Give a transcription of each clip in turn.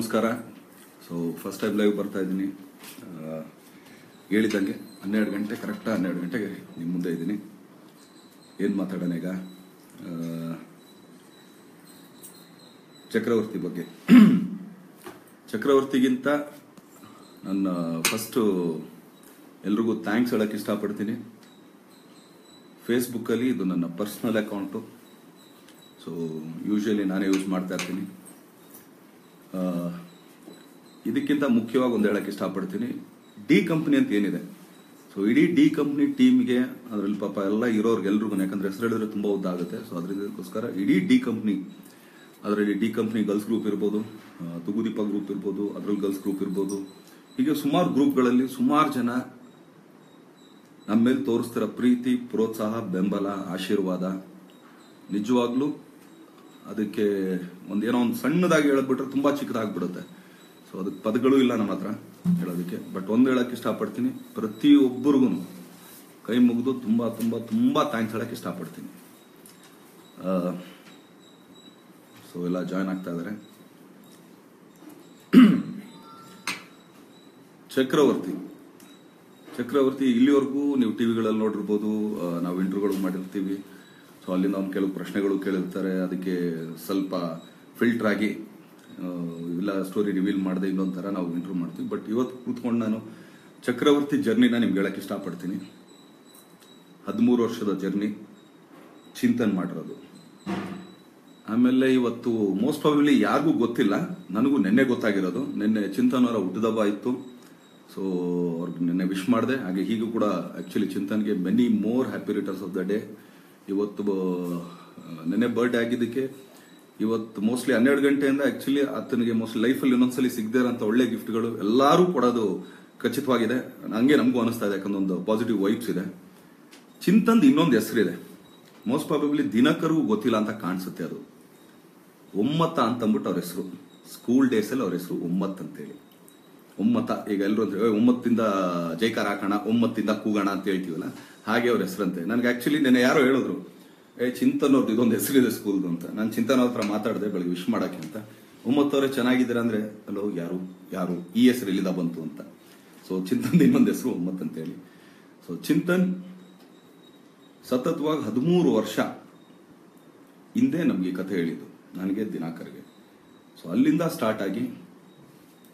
ನಮಸ್ಕಾರ. So first time live ಬರ್ತಾ ಇದ್ದೀನಿ. ಹೇಳಿದಂಗೆ 12 ಗಂಟೆ ಕರೆಕ್ಟಾ 12 ಗಂಟೆಗೆ ನಿಮ್ಮ ಮುಂದೆ ಇದ್ದೀನಿ. ಏನು ಮಾತಾಡೋಣ ಈಗ? ಚಕ್ರವರ್ತಿ ಬಗ್ಗೆ. ಚಕ್ರವರ್ತಿಗಿಂತ ನನ್ನ ಫಸ್ಟು ಎಲ್ರಿಗೂ ಥ್ಯಾಂಕ್ಸ್ ಹೇಳಕ್ಕೆ ಇಷ್ಟಪಡ್ತೀನಿ. ಫೇಸ್ಬುಕ್ಕಲ್ಲಿ ಇದು ನನ್ನ ಪರ್ಸ್ನಲ್ ಅಕೌಂಟು. ಸೊ ಯೂಶಲಿ ನಾನೇ ಯೂಸ್ ಮಾಡ್ತಾ ಇರ್ತೀನಿ. ಇದಕ್ಕಿಂತ ಮುಖ್ಯವಾಗಿ ಒಂದು ಹೇಳಕ್ಕೆ ಇಷ್ಟಪಡ್ತೀನಿ, ಡಿ ಕಂಪ್ನಿ ಅಂತ ಏನಿದೆ. ಸೊ ಇಡೀ ಡಿ ಕಂಪ್ನಿ ಟೀಮ್ಗೆ ಅದರಲ್ಲಿ ಪಾಪ ಎಲ್ಲ ಇರೋರ್ಗೆಲ್ರಿಗೂ, ಯಾಕಂದ್ರೆ ಹೆಸರು ಹೇಳಿದ್ರೆ ತುಂಬಾ ಉದ್ದ ಆಗುತ್ತೆ. ಸೊ ಅದಕ್ಕೋಸ್ಕರ ಇಡೀ ಡಿ ಕಂಪ್ನಿ, ಅದರಲ್ಲಿ ಡಿ ಕಂಪ್ನಿ ಗರ್ಲ್ಸ್ ಗ್ರೂಪ್ ಇರ್ಬೋದು, ತುಗುದೀಪ ಗ್ರೂಪ್ ಇರ್ಬೋದು, ಅದರಲ್ಲಿ ಗರ್ಲ್ಸ್ ಗ್ರೂಪ್ ಇರ್ಬೋದು, ಹೀಗೆ ಸುಮಾರು ಗ್ರೂಪ್ಗಳಲ್ಲಿ ಸುಮಾರು ಜನ ನಮ್ಮ ಮೇಲೆ ತೋರಿಸ್ತಿರೋ ಪ್ರೀತಿ, ಪ್ರೋತ್ಸಾಹ, ಬೆಂಬಲ, ಆಶೀರ್ವಾದ ನಿಜವಾಗ್ಲೂ ಅದಕ್ಕೆ ಒಂದೇನೋ ಒಂದು ಸಣ್ಣದಾಗಿ ಹೇಳಬಿಟ್ರೆ ತುಂಬಾ ಚಿಕ್ಕದಾಗ್ಬಿಡುತ್ತೆ. ಸೊ ಅದಕ್ಕೆ ಪದಗಳು ಇಲ್ಲ ನಮ್ಮ ಹತ್ರ ಹೇಳೋದಕ್ಕೆ. ಬಟ್ ಒಂದು ಹೇಳಕ್ಕೆ ಇಷ್ಟಪಡ್ತೀನಿ, ಪ್ರತಿಯೊಬ್ಬರಿಗೂ ಕೈ ಮುಗಿದು ತುಂಬಾ ತುಂಬಾ ತುಂಬಾ ಥ್ಯಾಂಕ್ಸ್ ಹೇಳಕ್ಕೆ ಇಷ್ಟಪಡ್ತೀನಿ. ಸೊ ಎಲ್ಲ ಜಾಯ್ನ್ ಆಗ್ತಾ ಇದಾರೆ. ಚಕ್ರವರ್ತಿ ಇಲ್ಲಿವರೆಗೂ ನೀವು ಟಿವಿಗಳಲ್ಲಿ ನೋಡಿರ್ಬೋದು, ನಾವು ಇಂಟರ್ವ್ಯೂಗಳು ಮಾಡಿರ್ತೀವಿ. ಸೊ ಅಲ್ಲಿಂದ ಒಂದು ಕೆಲವು ಪ್ರಶ್ನೆಗಳು ಕೇಳಿರ್ತಾರೆ, ಅದಕ್ಕೆ ಸ್ವಲ್ಪ ಫಿಲ್ಟರ್ ಆಗಿ ಇಲ್ಲ ಸ್ಟೋರಿ ರಿವೀಲ್ ಮಾಡದೆ ಇನ್ನೊಂದು ಥರ ನಾವು ಇಂಟರ್ವ್ಯೂ ಮಾಡ್ತೀವಿ. ಬಟ್ ಇವತ್ತು ಕೂತ್ಕೊಂಡು ನಾನು ಚಕ್ರವರ್ತಿ ಜರ್ನಿನ ನಿಮ್ಗೆ ಹೇಳಕ್ಕೆ ಇಷ್ಟಪಡ್ತೀನಿ. 13 ವರ್ಷದ ಜರ್ನಿ ಚಿಂತನ್ ಮಾಡಿರೋದು. ಆಮೇಲೆ ಇವತ್ತು ಮೋಸ್ಟ್ ಪ್ರಾಬಬ್ಲಿ ಯಾರಿಗೂ ಗೊತ್ತಿಲ್ಲ, ನನಗೂ ನೆನ್ನೆ ಗೊತ್ತಾಗಿರೋದು. ನಿನ್ನೆ ಚಿಂತನ್ ಅವರ ಹುಟ್ಟುಹಬ್ಬ ಇತ್ತು. ಸೊ ಅವ್ರಿಗೆ ನಿನ್ನೆ ವಿಶ್ ಮಾಡಿದೆ. ಹಾಗೆ ಹೀಗೂ ಕೂಡ ಆಕ್ಚುಲಿ ಚಿಂತನ್ಗೆ many more happy returns of the day. ಇವತ್ತು ನೆನ್ನೆ ಬರ್ಡೇ ಆಗಿದ್ದಕ್ಕೆ ಇವತ್ತು ಮೋಸ್ಟ್ಲಿ 12 ಗಂಟೆಯಿಂದ ಆಕ್ಚುಲಿ ಆತನಿಗೆ ಮೋಸ್ಟ್ಲಿ ಲೈಫಲ್ಲಿ ಇನ್ನೊಂದ್ಸಲಿ ಸಿಗದೇ ಇರೋಂಥ ಒಳ್ಳೆ ಗಿಫ್ಟ್ಗಳು ಎಲ್ಲರೂ ಕೊಡೋದು ಖಚಿತವಾಗಿದೆ. ಹಂಗೆ ನಮಗೂ ಅನಿಸ್ತಾ ಇದೆ, ಯಾಕಂದ್ರೆ ಒಂದು ಪಾಸಿಟಿವ್ ವೈಬ್ಸ್ ಇದೆ. ಚಿಂತನ್ದು ಇನ್ನೊಂದು ಹೆಸರಿದೆ, ಮೋಸ್ಟ್ ಪ್ರಾಬಬ್ಲಿ ದಿನಕರಿಗೂ ಗೊತ್ತಿಲ್ಲ ಅಂತ ಕಾಣಿಸುತ್ತೆ. ಅದು ಒಮ್ಮತ ಅಂತ ಅಂದ್ಬಿಟ್ಟು ಅವ್ರ ಹೆಸರು. ಸ್ಕೂಲ್ ಡೇಸ್ ಅಲ್ಲಿ ಅವ್ರ ಹೆಸರು ಒಮ್ಮತ್ ಅಂತೇಳಿ. ಒಮ್ಮತ, ಈಗ ಎಲ್ಲರೂ ಅಂತ ಒಮ್ಮತ್ತಿಂದ ಜೈಕಾರ ಹಾಕೋಣ, ಒಮ್ಮತ್ತಿಂದ ಕೂಗೋಣ ಅಂತ ಹೇಳ್ತೀವಲ್ಲ, ಹಾಗೆ ಅವ್ರ ಹೆಸರಂತೆ. ನನಗೆ ಆಕ್ಚುಲಿ ನೆನೆ ಯಾರೋ ಹೇಳಿದ್ರು, ಚಿಂತನ್ ಅವ್ರದ್ದು ಇದೊಂದು ಹೆಸರಿದೆ ಸ್ಕೂಲ್ದು ಅಂತ. ನಾನು ಚಿಂತನ್ ಅವ್ರ ಹತ್ರ ಮಾತಾಡಿದೆ ಬೆಳಗ್ಗೆ ವಿಶ್ ಮಾಡಕ್ಕೆ ಅಂತ. ಒಮ್ಮತ್ತವ್ರೆ ಚೆನ್ನಾಗಿದ್ದೀರಾ ಅಂದ್ರೆ, ಅಲ್ಲೋ ಯಾರು ಈ ಹೆಸರು ಇಲ್ಲಿಂದ ಬಂತು ಅಂತ. ಸೊ ಚಿಂತನ್ ಇನ್ನೊಂದು ಹೆಸರು ಒಮ್ಮತ್ ಅಂತ ಹೇಳಿ. ಸೊ ಚಿಂತನ್ ಸತತವಾಗಿ 13 ವರ್ಷ ಹಿಂದೆ ನಮ್ಗೆ ಕಥೆ ಹೇಳಿದ್ದು, ನನಗೆ ದಿನಾಕರ್ಗೆ. ಸೊ ಅಲ್ಲಿಂದ ಸ್ಟಾರ್ಟ್ ಆಗಿ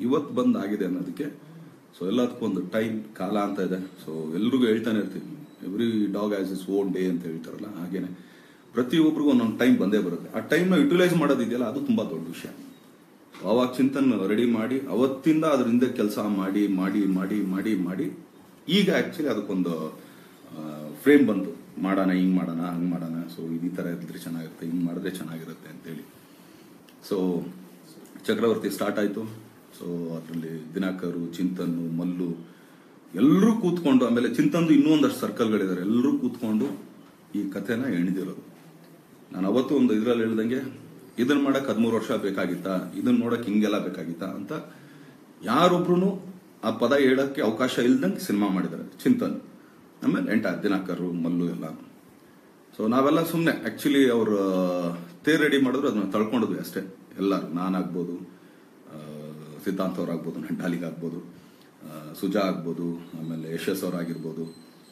ಇವತ್ತು ಬಂದ್ ಆಗಿದೆ ಅನ್ನೋದಕ್ಕೆ ಸೊ ಎಲ್ಲದಕ್ಕೂ ಒಂದು ಟೈಮ್, ಕಾಲ ಅಂತ ಇದೆ. ಸೊ ಎಲ್ರಿಗೂ ಹೇಳ್ತಾನೆ ಇರ್ತೀವಿ, every dog has is own day ಅಂತ ಹೇಳ್ತಾರಲ್ಲ, ಹಾಗೇನೆ ಪ್ರತಿಯೊಬ್ಬರಿಗೂ ಒಂದೊಂದು ಟೈಮ್ ಬಂದೇ ಬರುತ್ತೆ. ಆ ಟೈಮ್ನ ಯುಟಿಲೈಸ್ ಮಾಡೋದಿದೆಯಲ್ಲ, ಅದು ತುಂಬಾ ದೊಡ್ಡ ವಿಷಯ. ಅವಾಗ ಚಿಂತನ್ ರೆಡಿ ಮಾಡಿ ಅವತ್ತಿಂದ ಅದ್ರ ಹಿಂದೆ ಕೆಲಸ ಮಾಡಿ ಮಾಡಿ ಮಾಡಿ ಮಾಡಿ ಮಾಡಿ ಈಗ ಆಕ್ಚುಲಿ ಅದಕ್ಕೊಂದು ಫ್ರೇಮ್ ಬಂತು, ಮಾಡೋಣ, ಹಿಂಗ್ ಮಾಡೋಣ, ಹಂಗ್ ಮಾಡೋಣ. ಸೊ ಈ ತರ ಇದ್ರೆ ಚೆನ್ನಾಗಿರುತ್ತೆ, ಹಿಂಗ್ ಮಾಡಿದ್ರೆ ಚೆನ್ನಾಗಿರುತ್ತೆ ಅಂತೇಳಿ. ಸೊ ಚಕ್ರವರ್ತಿ ಸ್ಟಾರ್ಟ್ ಆಯ್ತು. ಸೊ ಅದರಲ್ಲಿ ದಿನಾಕರು, ಚಿಂತನ್ನು, ಮಲ್ಲು ಎಲ್ಲರೂ ಕೂತ್ಕೊಂಡು, ಆಮೇಲೆ ಚಿಂತನ್ದು ಇನ್ನೂ ಒಂದಷ್ಟು ಸರ್ಕಲ್ಗಳಿದ್ದಾರೆ, ಎಲ್ಲರೂ ಕೂತ್ಕೊಂಡು ಈ ಕಥೆನ ಎಣಿದಿರೋದು. ನಾನು ಅವತ್ತು ಒಂದು ಇದ್ರಲ್ಲಿ ಹೇಳ್ದಂಗೆ, ಇದನ್ನ ಮಾಡಕ್ 13 ವರ್ಷ ಬೇಕಾಗಿತ್ತಾ, ಇದನ್ನ ನೋಡಕ್ ಹಿಂಗೆಲ್ಲ ಬೇಕಾಗಿತ್ತಾ ಅಂತ ಯಾರೊಬ್ರು ಆ ಪದ ಹೇಳಕ್ಕೆ ಅವಕಾಶ ಇಲ್ದಂಗೆ ಸಿನಿಮಾ ಮಾಡಿದ್ದಾರೆ ಚಿಂತನ್. ಆಮೇಲೆ ದಿನಾಕರು, ಮಲ್ಲು ಎಲ್ಲ. ಸೊ ನಾವೆಲ್ಲ ಸುಮ್ಮನೆ ಆಕ್ಚುಲಿ ಅವ್ರ ತೇರ್ ರೆಡಿ ಮಾಡಿದ್ರು ಅದನ್ನ ತಳ್ಕೊಂಡ್ವಿ ಅಷ್ಟೇ. ಎಲ್ಲರೂ, ನಾನಾಗ್ಬೋದು, ಸಿದ್ಧಾಂತ್ ಅವ್ರಾಗ್ಬೋದು, ಡಾಲಿಗ್ ಆಗ್ಬೋದು, ಸುಜಾ ಆಗ್ಬೋದು, ಆಮೇಲೆ ಯಶಸ್ ಅವರಾಗಿರ್ಬೋದು,